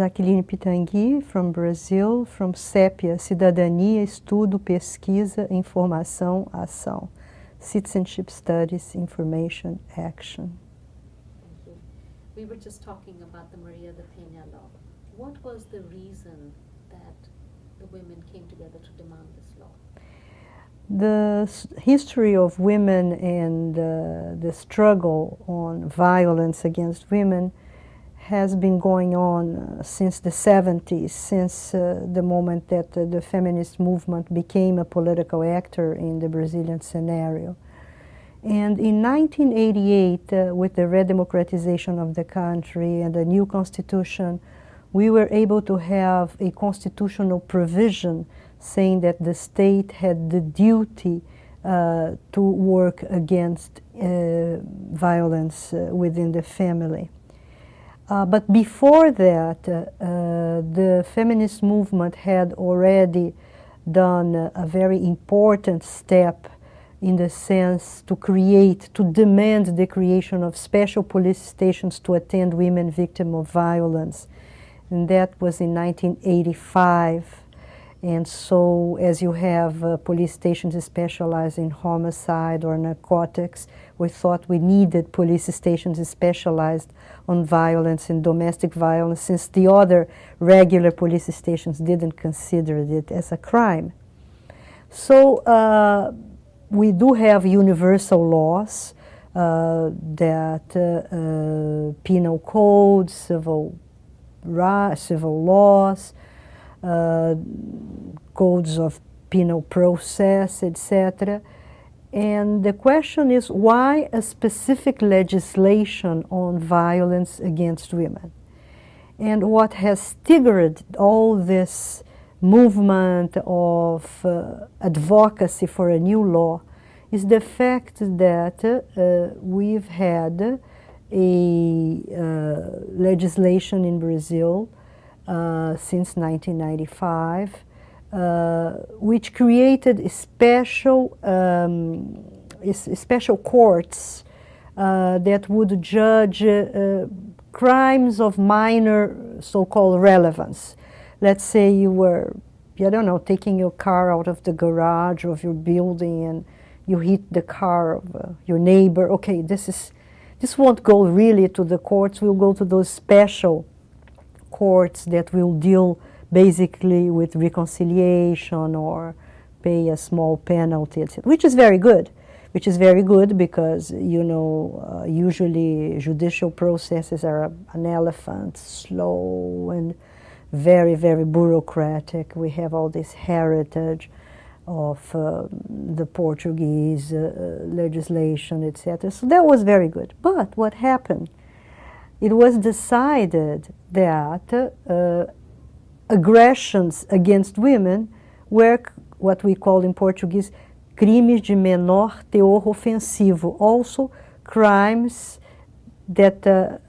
Jacqueline Pitanguy from Brazil, from Cepia, Cidadania, Estudo, Pesquisa, Informaçao, Açao. Citizenship Studies, Information, Action. Thank you. We were just talking about the Maria da Penha law. What was the reason that the women came together to demand this law? The history of women and the struggle on violence against women has been going on since the 70s, since the moment that the feminist movement became a political actor in the Brazilian scenario. And in 1988, with the redemocratization of the country and the new constitution, we were able to have a constitutional provision saying that the state had the duty to work against violence within the family. But before that, the feminist movement had already done a very important step in the sense to demand the creation of special police stations to attend women victims of violence. And that was in 1985. And so, as you have police stations specialized in homicide or narcotics, we thought we needed police stations specialized on violence and domestic violence, since the other regular police stations didn't consider it as a crime. So we do have universal laws that penal codes, civil laws, codes of penal process, etc. And the question is, why a specific legislation on violence against women? And what has triggered all this movement of advocacy for a new law is the fact that we've had a legislation in Brazil since 1995, which created special courts that would judge crimes of minor so-called relevance. Let's say you were, I don't know, taking your car out of the garage of your building and you hit the car of your neighbor. Okay, this won't go really to the courts. We'll go to those special courts that will deal basically with reconciliation or pay a small penalty, etc., which is very good. Which is very good because, you know, usually judicial processes are an elephant, slow and very, very bureaucratic. We have all this heritage of the Portuguese legislation, etc. So that was very good. But what happened? It was decided that aggressions against women were what we call in Portuguese crimes de menor teor ofensivo, also crimes that that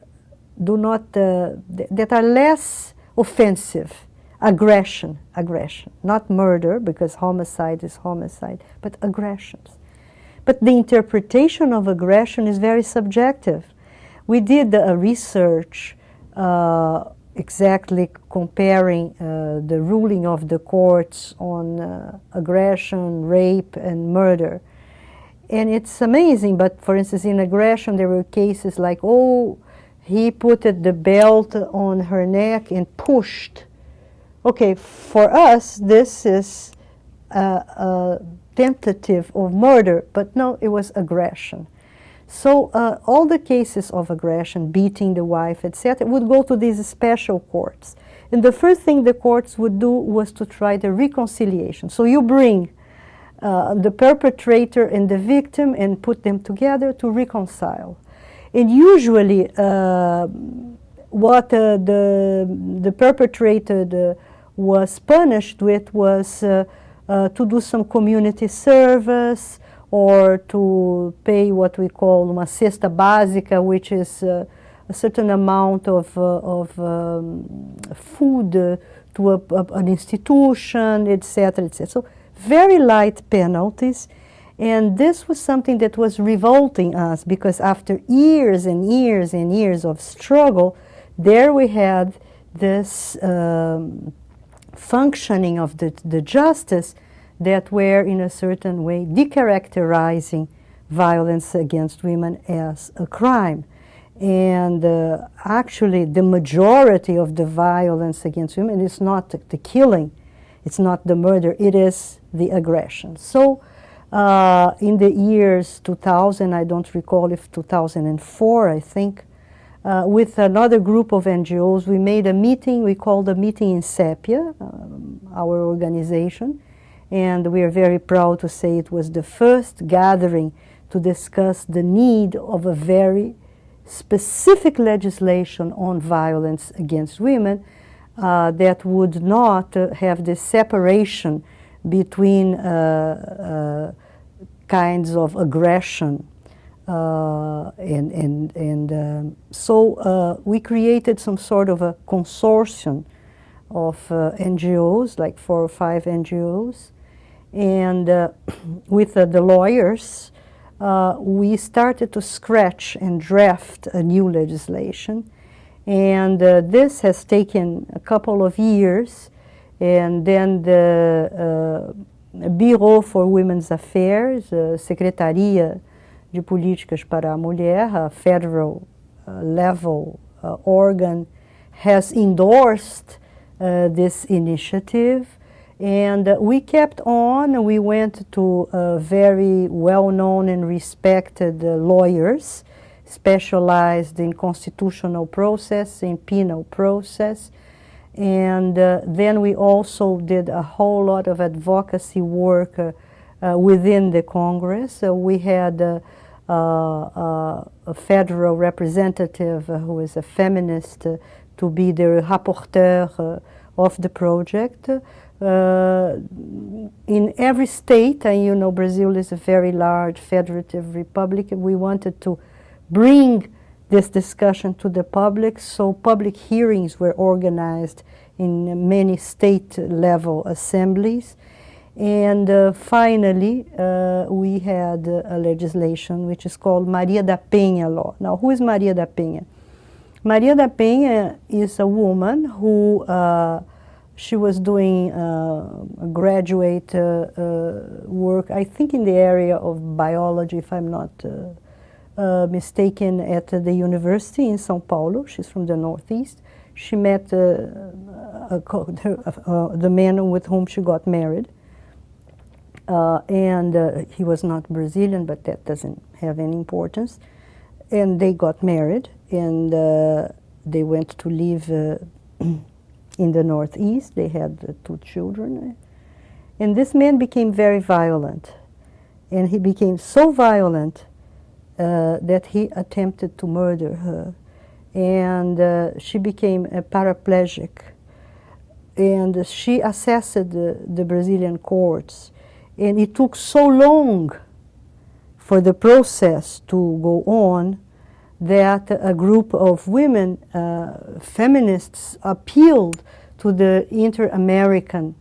are less offensive. Aggression, not murder, because homicide is homicide, but aggressions. But the interpretation of aggression is very subjective. We did a research exactly comparing the ruling of the courts on aggression, rape, and murder. And it's amazing, but for instance, in aggression, there were cases like, oh, he put the belt on her neck and pushed. Okay, for us, this is a tentative of murder, but no, it was aggression. So all the cases of aggression, beating the wife, etc., would go to these special courts. And the first thing the courts would do was to try the reconciliation. So you bring the perpetrator and the victim and put them together to reconcile. And usually what the perpetrator was punished with was to do some community service, or to pay what we call uma cesta básica, which is a certain amount of food to an institution, etc., etc. So very light penalties. And this was something that was revolting us, because after years and years and years of struggle, there we had this functioning of the justice that were in a certain way decharacterizing violence against women as a crime. And actually the majority of the violence against women is not the killing, it's not the murder, it is the aggression. So in the years 2000, I don't recall if 2004, I think, with another group of NGOs, we made a meeting, we called a meeting in Cepia, our organization, and we are very proud to say it was the first gathering to discuss the need of a very specific legislation on violence against women that would not have this separation between kinds of aggression. So we created some sort of a consortium of NGOs, like 4 or 5 NGOs, and with the lawyers, we started to scratch and draft a new legislation. And this has taken a couple of years, and then the Bureau for Women's Affairs, Secretaria de Políticas para a Mulher, a federal level organ, has endorsed this initiative. And we kept on. We went to very well-known and respected lawyers, specialized in constitutional process, in penal process. And then we also did a whole lot of advocacy work within the Congress. We had a federal representative who is a feminist to be the rapporteur of the project. In every state, and you know Brazil is a very large federative republic, we wanted to bring this discussion to the public, so public hearings were organized in many state-level assemblies. And finally, we had a legislation which is called Maria da Penha law. Now, who is Maria da Penha? Maria da Penha is a woman who she was doing graduate work, I think in the area of biology, if I'm not mistaken, at the university in São Paulo. She's from the Northeast. She met the man with whom she got married. And he was not Brazilian, but that doesn't have any importance. And they got married, and they went to live in the Northeast. They had 2 children. And this man became very violent. And he became so violent that he attempted to murder her. And she became a paraplegic. And she accessed the Brazilian courts. And it took so long for the process to go on that a group of women, feminists, appealed to the Inter-American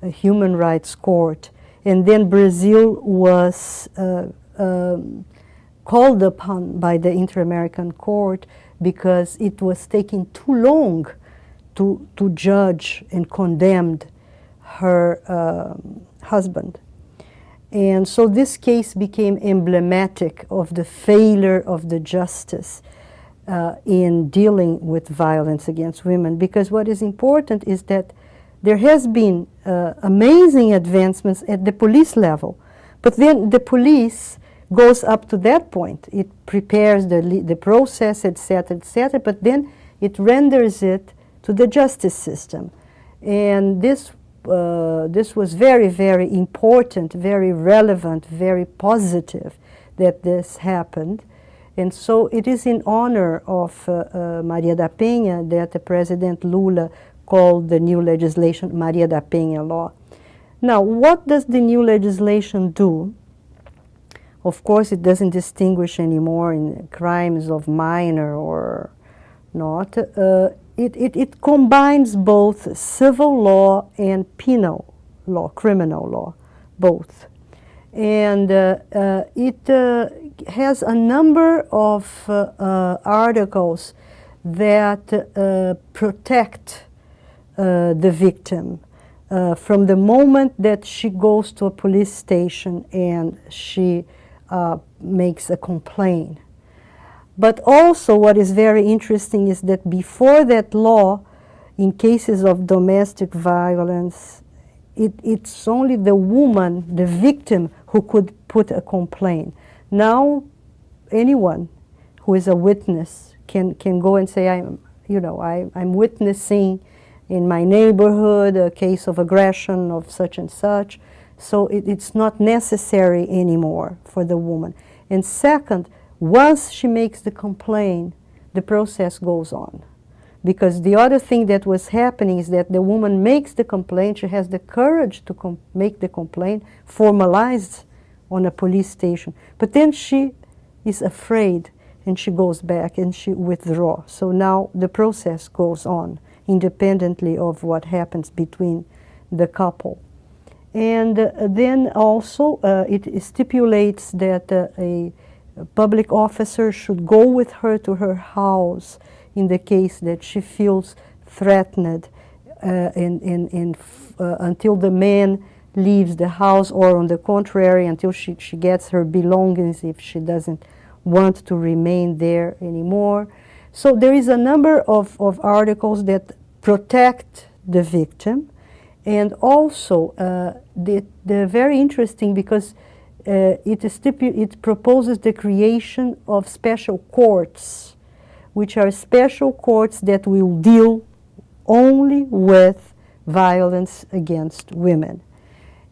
Human Rights Court. And then Brazil was called upon by the Inter-American Court because it was taking too long to judge and condemn her husband. And so this case became emblematic of the failure of the justice in dealing with violence against women, because what is important is that there has been amazing advancements at the police level, but then the police goes up to that point. It prepares the process, etc., but then it renders it to the justice system. And this was very, very important, very relevant, very positive that this happened. And so it is in honor of Maria da Penha that the President Lula called the new legislation Maria da Penha law. Now, what does the new legislation do? Of course, it doesn't distinguish anymore in crimes of minor or not. It combines both civil law and penal law, criminal law, both. And it has a number of articles that protect the victim from the moment that she goes to a police station and she makes a complaint. But also what is very interesting is that before that law, in cases of domestic violence, it's only the woman, the victim, who could put a complaint. Now, anyone who is a witness can go and say, I'm witnessing in my neighborhood a case of aggression of such and such. So it's not necessary anymore for the woman. And second, once she makes the complaint, the process goes on. Because the other thing that was happening is that the woman makes the complaint, she has the courage to make the complaint, formalized on a police station. But then she is afraid and she goes back and she withdraws. So now the process goes on independently of what happens between the couple. And then also it stipulates that a public officer should go with her to her house in the case that she feels threatened until the man leaves the house, or on the contrary, until she gets her belongings if she doesn't want to remain there anymore. So there is a number of articles that protect the victim, and also they're very interesting because it proposes the creation of special courts, which are special courts that will deal only with violence against women.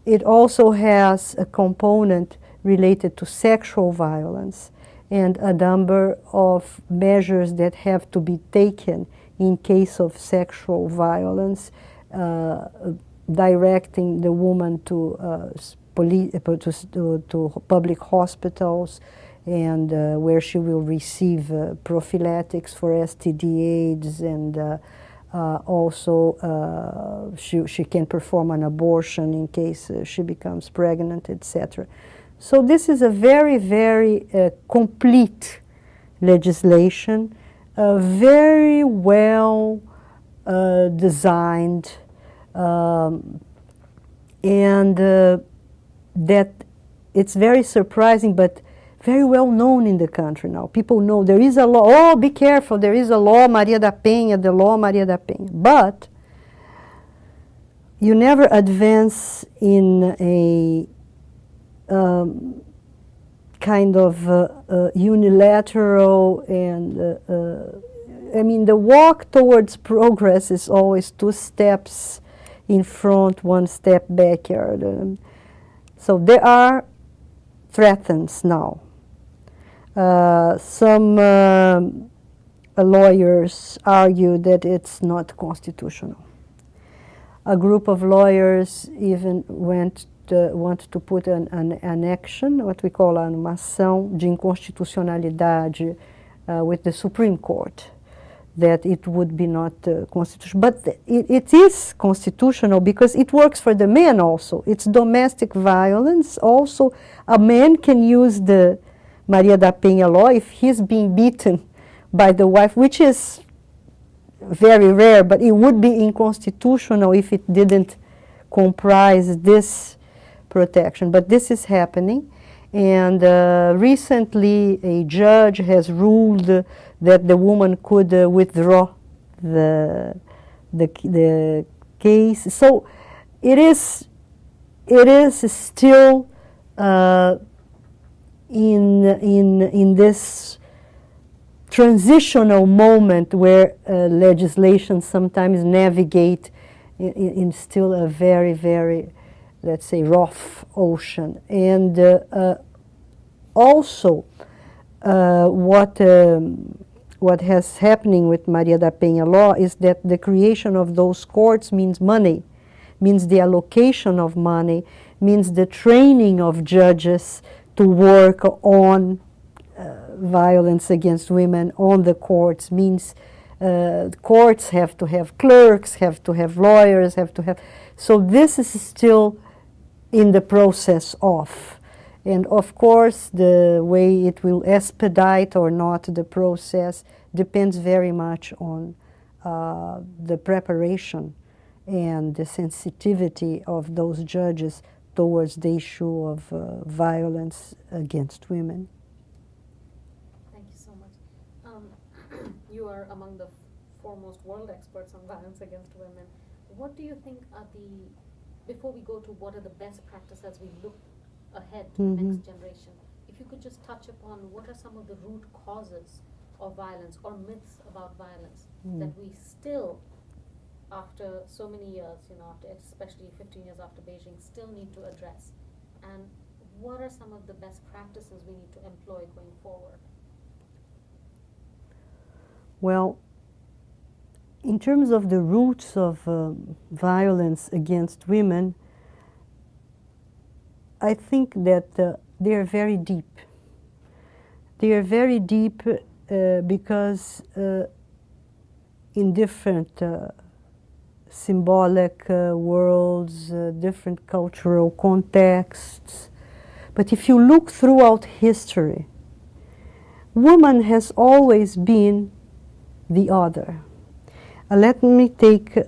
It also has a component related to sexual violence and a number of measures that have to be taken in case of sexual violence, directing the woman to public hospitals, and where she will receive prophylactics for STD/AIDS, and also she can perform an abortion in case she becomes pregnant, etc. So this is a very, very complete legislation, very well designed, and that it's very surprising, but very well known in the country now. People know there is a law. Oh, be careful, there is a law, Maria da Penha, the law Maria da Penha. But you never advance in a kind of unilateral and I mean, the walk towards progress is always 2 steps in front, 1 step backward. So there are threats now. Some lawyers argue that it's not constitutional. A group of lawyers even want to put an action, what we call uma ação de inconstitucionalidade with the Supreme Court, that it would be not constitutional. But it is constitutional because it works for the men also. It's domestic violence. Also, a man can use the Maria da Penha law if he's being beaten by the wife, which is very rare, but it would be unconstitutional if it didn't comprise this protection. But this is happening. And recently a judge has ruled that the woman could withdraw the case. So it is still in this transitional moment where legislation sometimes navigate in still a very, very, let's say, rough ocean. And also what has happening with Maria da Penha law is that the creation of those courts means money, means the allocation of money, means the training of judges to work on violence against women on the courts, means courts have to have clerks, have to have lawyers, have to have... So this is still in the process of. And of course, the way it will expedite or not the process depends very much on the preparation and the sensitivity of those judges towards the issue of violence against women. Thank you so much. You are among the foremost world experts on violence against women. What do you think are before we go to what are the best practices as we look ahead to the next generation, if you could just touch upon what are some of the root causes of violence or myths about violence that we still, after so many years, after especially 15 years after Beijing, still need to address, and what are some of the best practices we need to employ going forward? Well, in terms of the roots of violence against women, I think that they are very deep. They are very deep because in different symbolic worlds, different cultural contexts. But if you look throughout history, woman has always been the other. Let me take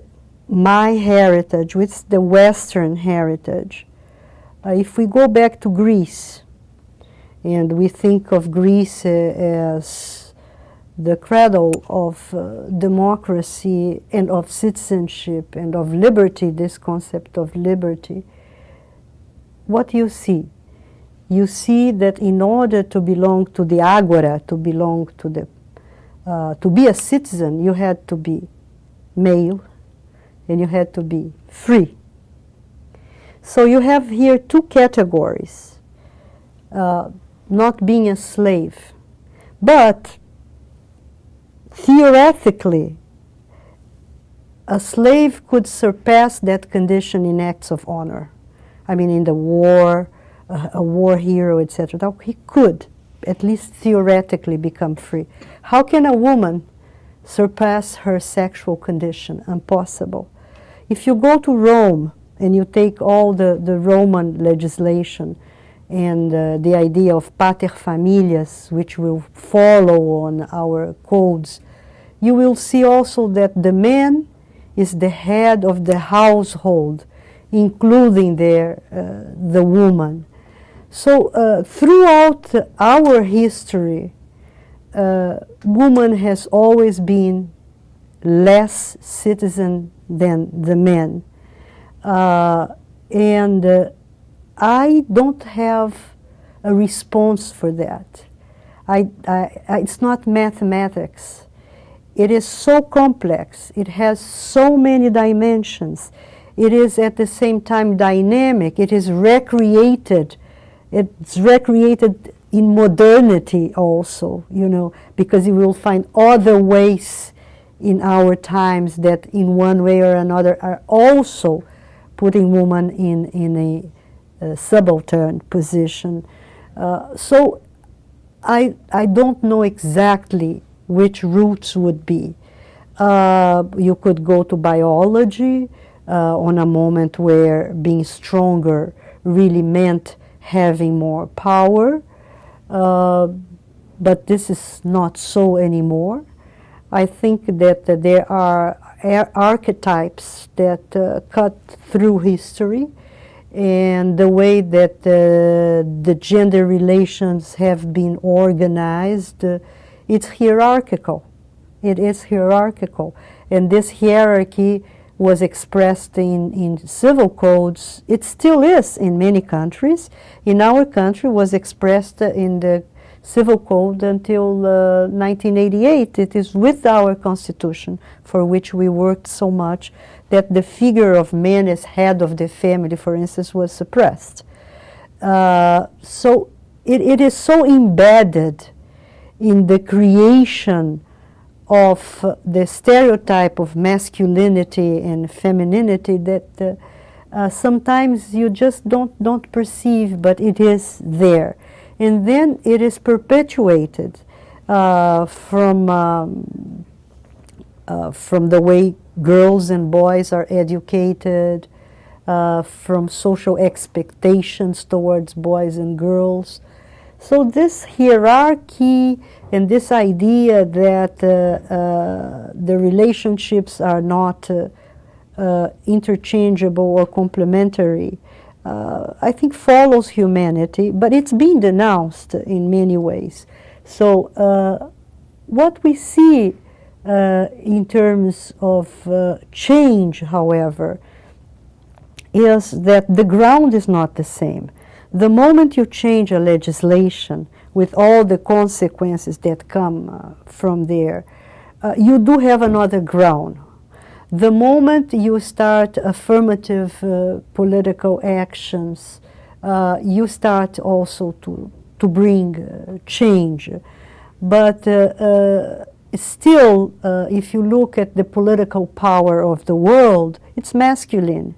my heritage, which is the Western heritage. If we go back to Greece, and we think of Greece as the cradle of democracy and of citizenship and of liberty, this concept of liberty, what do you see? You see that in order to belong to the agora, to belong to the, to be a citizen, you had to be male and you had to be free. So you have here two categories, not being a slave. But theoretically, a slave could surpass that condition in acts of honor. I mean, in the war, a war hero, etc. He could, at least theoretically, become free. How can a woman surpass her sexual condition? Impossible. If you go to Rome and you take all the Roman legislation and the idea of paterfamilias, which will follow on our codes, you will see also that the man is the head of the household, including the woman. So throughout our history, woman has always been less citizen than the men. And I don't have a response for that. It's not mathematics. It is so complex. It has so many dimensions. It is at the same time dynamic. It is recreated. It's recreated in modernity also, because you will find other ways in our times that in one way or another are also putting woman in a subaltern position. So I don't know exactly which roots would be. You could go to biology on a moment where being stronger really meant having more power, but this is not so anymore. I think that there are archetypes that cut through history, and the way that the gender relations have been organized, it's hierarchical. It is hierarchical. And this hierarchy was expressed in civil codes. It still is in many countries. In our country, was expressed in the civil code until 1988. It is with our constitution, for which we worked so much, that the figure of man as head of the family, for instance, was suppressed. So it is so embedded in the creation of the stereotype of masculinity and femininity that sometimes you just don't perceive, but it is there. And then it is perpetuated from the way girls and boys are educated, from social expectations towards boys and girls. So this hierarchy and this idea that the relationships are not interchangeable or complementary, I think follows humanity, but it's been denounced in many ways. So what we see in terms of change, however, is that the ground is not the same. The moment you change a legislation with all the consequences that come from there, you do have another ground. The moment you start affirmative political actions, you start also to bring change. But still, if you look at the political power of the world, it's masculine.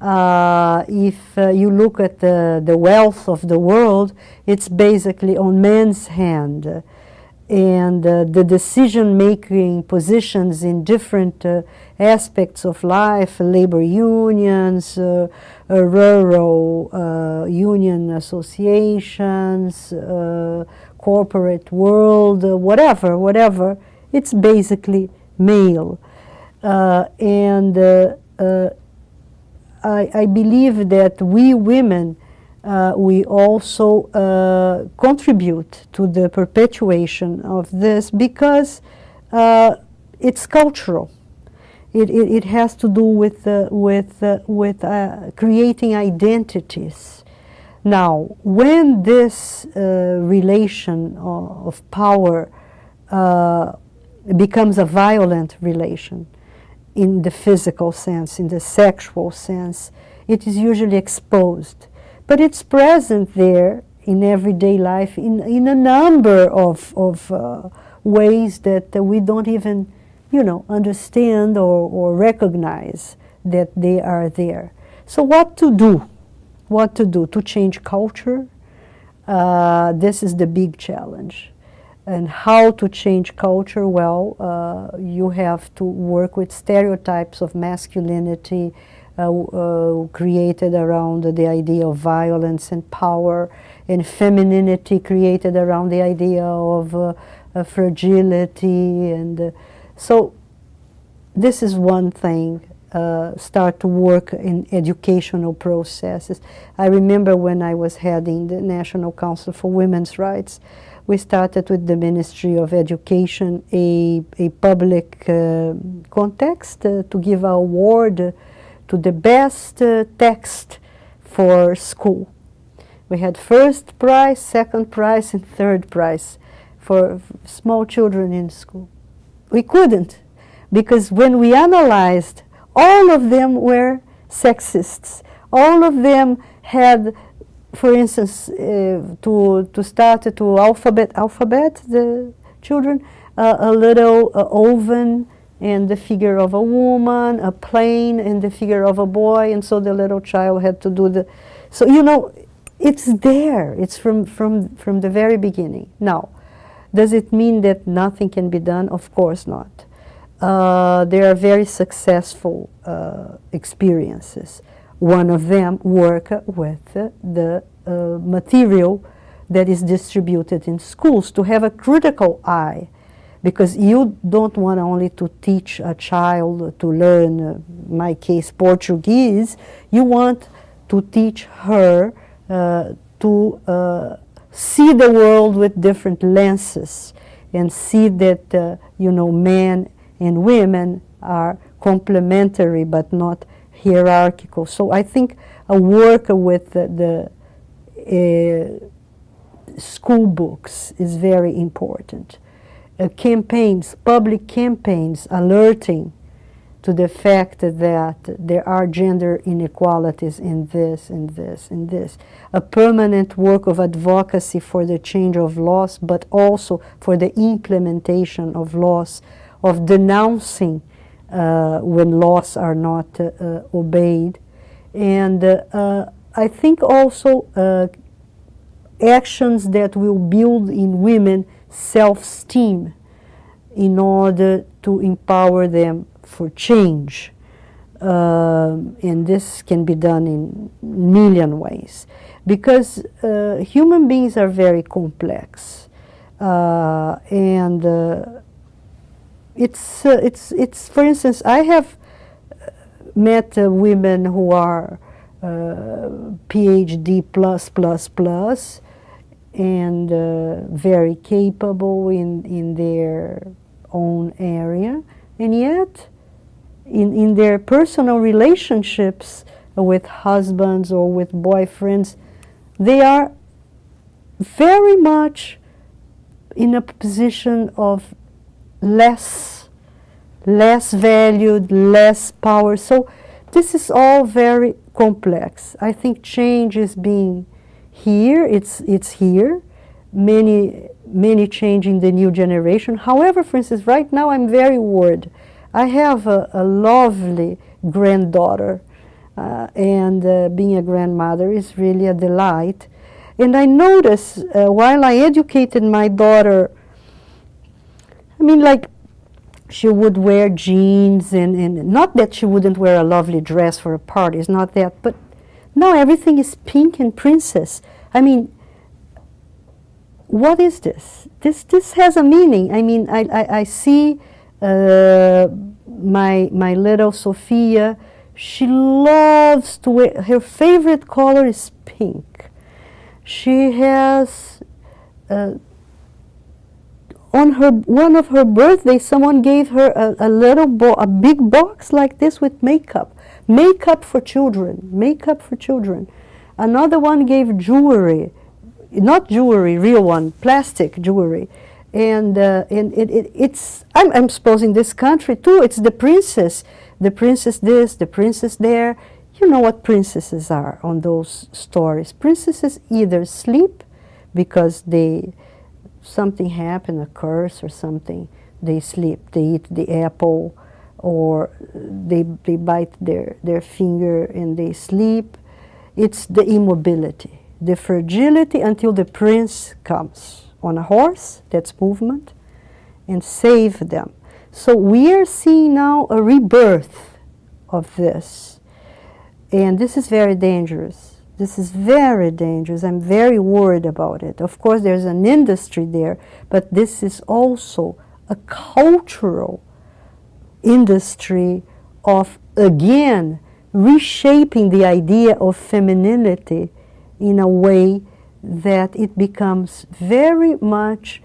If you look at the wealth of the world, it's basically on men's hand. And the decision-making positions in different aspects of life, labor unions, rural union associations, corporate world, whatever, it's basically male. I believe that we women, we also contribute to the perpetuation of this because it's cultural. It has to do with creating identities. Now, when this relation of power becomes a violent relation, in the physical sense, in the sexual sense, it is usually exposed. But it's present there in everyday life in a number of ways that we don't even, understand or recognize that they are there. So what to do? What to do? To change culture? This is the big challenge. And how to change culture? Well, you have to work with stereotypes of masculinity created around the idea of violence and power, and femininity created around the idea of fragility. And so this is one thing. Start to work in educational processes. I remember when I was heading the National Council for Women's Rights, we started with the Ministry of Education a public context to give an award to the best text for school. We had first prize, second prize, and third prize for small children in school. We couldn't, because when we analyzed, all of them were sexists. All of them had, for instance, to start to alphabet the children, a little oven and the figure of a woman, a plane and the figure of a boy, and so the little child had to do the. So it's there. It's from the very beginning. Now, does it mean that nothing can be done? Of course not. There are very successful experiences. One of them work with the material that is distributed in schools to have a critical eye, because you don't want only to teach a child to learn, in my case, Portuguese. You want to teach her to see the world with different lenses and see that, men and women are complementary but not hierarchical. So I think a work with the school books is very important. Campaigns, public campaigns alerting to the fact that there are gender inequalities in this, in this, in this. A permanent work of advocacy for the change of laws, but also for the implementation of laws, of denouncing when laws are not obeyed. And I think also actions that will build in women self-esteem in order to empower them for change. And this can be done in a million ways, because human beings are very complex, and it's for instance, I have met women who are PhD plus and very capable in their own area, and yet in their personal relationships with husbands or with boyfriends, they are very much in a position of less valued, less power. So this is all very complex. I think change is being here. It's here. Many change in the new generation. However, for instance, right now I'm very worried. I have a lovely granddaughter, and being a grandmother is really a delight. And I notice while I educated my daughter, I mean, like, she would wear jeans, and not that she wouldn't wear a lovely dress for a party, it's not that, but now everything is pink and princess. I mean, what is this? This has a meaning. I mean, I see my little Sophia, she loves to wear, her favorite color is pink. She has, on one of her birthdays, someone gave her a big box like this with makeup for children. Another one gave jewelry, not jewelry, real one, plastic jewelry. And it's, I'm supposing this country too, it's the princess this, the princess there. You know what princesses are on those stories. Princesses either sleep because something happened, a curse or something, they sleep, they eat the apple, or they bite their finger and they sleep. It's the immobility, the fragility until the prince comes on a horse, that's movement, and save them. So we are seeing now a rebirth of this. And this is very dangerous. This is very dangerous. I'm very worried about it. Of course, there's an industry there, but this is also a cultural industry of, again, reshaping the idea of femininity in a way that it becomes very much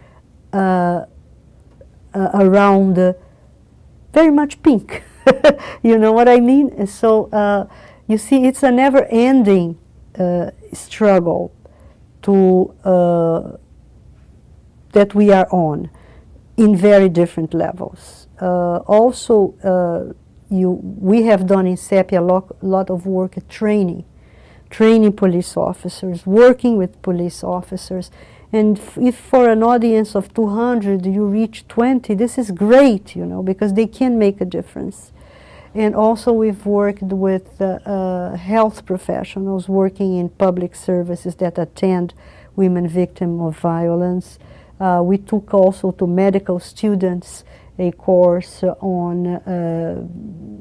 around very much pink. You know what I mean? So you see, it's a never-ending struggle that we are on in very different levels. Also, we have done in Cepia a lot of work at training police officers, working with police officers. And if for an audience of 200 you reach 20, this is great, you know, because they can make a difference. And also we've worked with health professionals working in public services that attend women victims of violence. We took also to medical students a course on,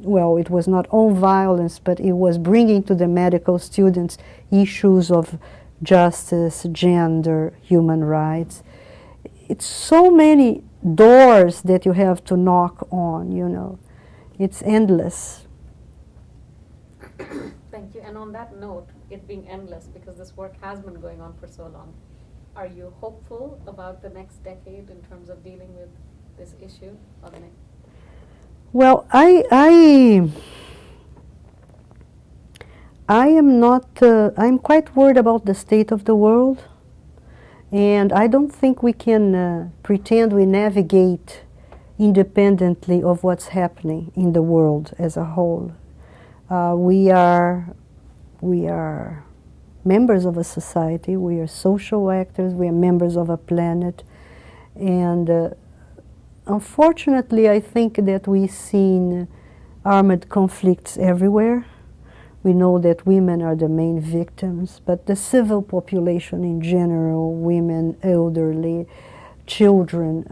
well, it was not on violence, but it was bringing to the medical students issues of justice, gender, human rights. It's so many doors that you have to knock on, you know. It's endless. Thank you. And on that note, it being endless, because this work has been going on for so long, are you hopeful about the next decade in terms of dealing with this issue? Or the next? Well, I am not, I'm quite worried about the state of the world, and I don't think we can pretend we navigate independently of what's happening in the world as a whole. We are members of a society, we are social actors, we are members of a planet, and unfortunately I think that we've seen armed conflicts everywhere. We know that women are the main victims, but the civil population in general, women, elderly, children,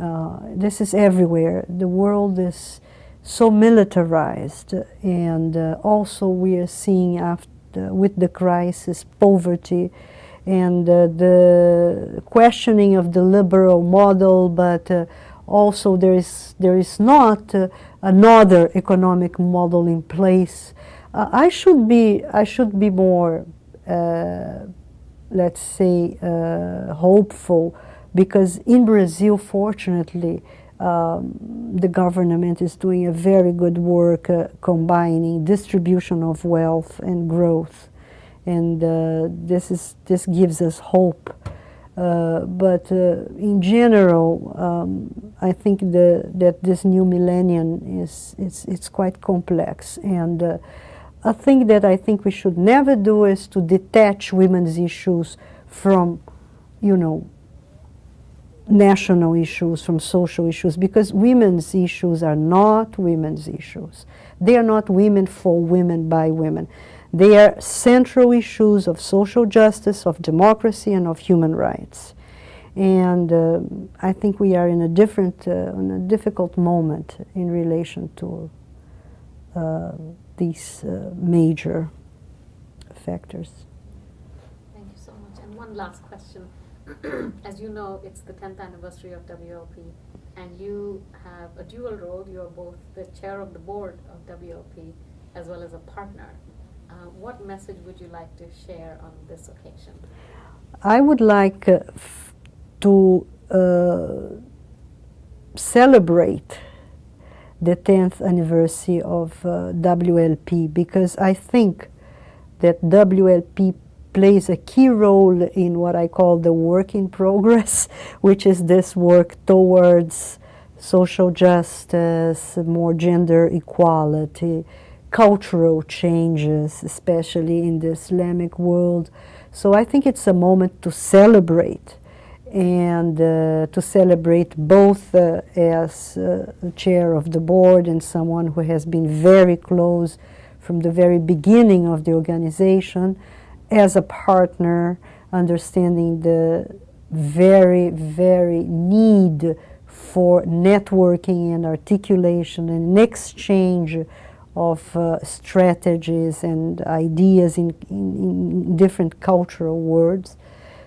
this is everywhere. The world is so militarized, and also we are seeing after, with the crisis, poverty, and the questioning of the liberal model, but also there is not another economic model in place. I should be more, let's say, hopeful, because in Brazil, fortunately, the government is doing a very good work combining distribution of wealth and growth, and this gives us hope. But in general, I think that this new millennium it's quite complex, and a thing that I think we should never do is to detach women's issues from, national issues, from social issues, because women's issues are not women's issues. They are not women for women by women. They are central issues of social justice, of democracy, and of human rights. And I think we are in a difficult moment in relation to these major factors. Thank you so much. And one last question. As you know, it's the 10th anniversary of WLP, and you have a dual role. You are both the chair of the board of WLP as well as a partner. What message would you like to share on this occasion? I would like to celebrate the 10th anniversary of WLP, because I think that WLP plays a key role in what I call the work in progress, which is this work towards social justice, more gender equality, cultural changes, especially in the Islamic world. So I think it's a moment to celebrate, and to celebrate both as the chair of the board and someone who has been very close from the very beginning of the organization, as a partner, understanding the very, very need for networking and articulation and exchange of strategies and ideas in different cultural worlds.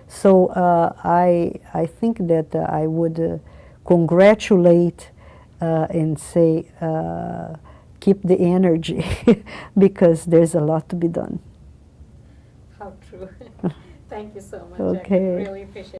So I think that I would congratulate and say keep the energy because there's a lot to be done. How true. Thank you so much. Okay. I really appreciate it.